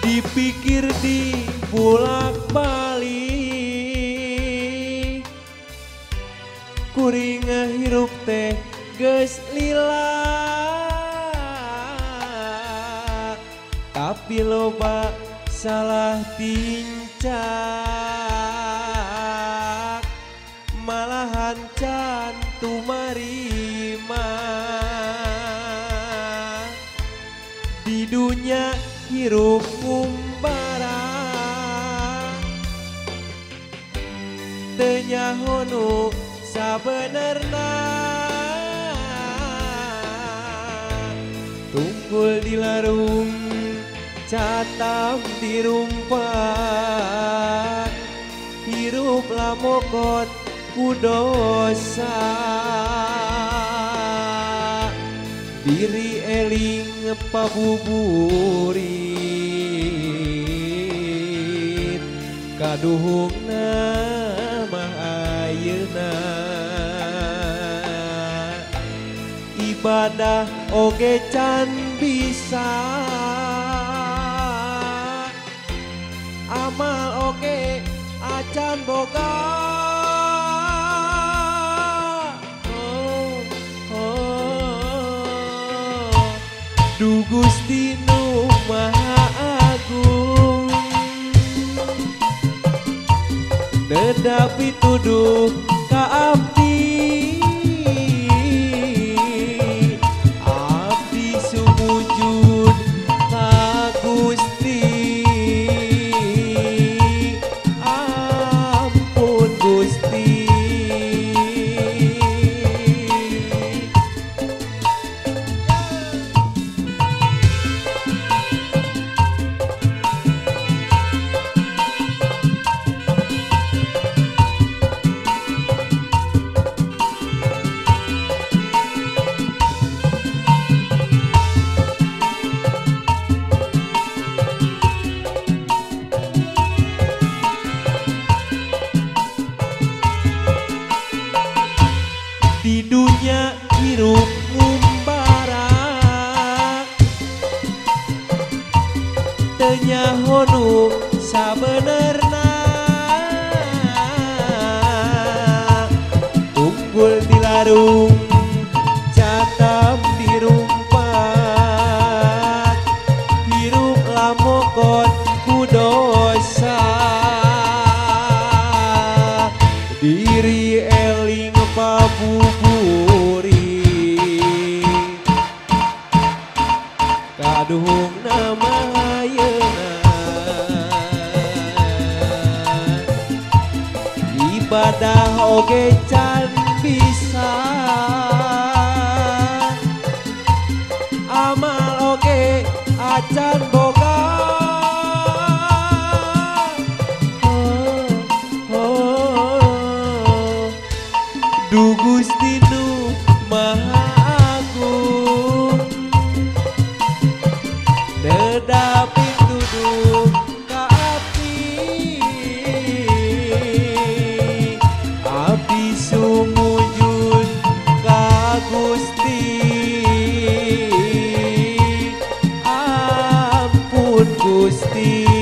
Dipikir di bolak-balik kuring ngahirup teh geus lila, tapi loba salah tincak malahan can tumarima di dunia hirup ngumbara teu nyaho nu sabenerna tunggul di larung catam di rumpat hirup lamokot ku dosa diri eling pabuburit kaduhungna mah ayeuna ibadah oge can bisa amal oge acan boga Du Gusti Nu Maha Agung nedapi tuduh ka abdi abdi sumujud ka Gusti ampun Gusti di dunia hirup ngumbara teu nyaho nu sabenerna unggul di larung catam di rumpat hirup lamokot ku dosa diri eling pabuburi kaduhungna mah ayeuna ibadah oge can bisa amal oge acan boga Du Gusti Nu Maha Agung nedapi tuduh ka abdi abdi sumujud ka Gusti ampun Gusti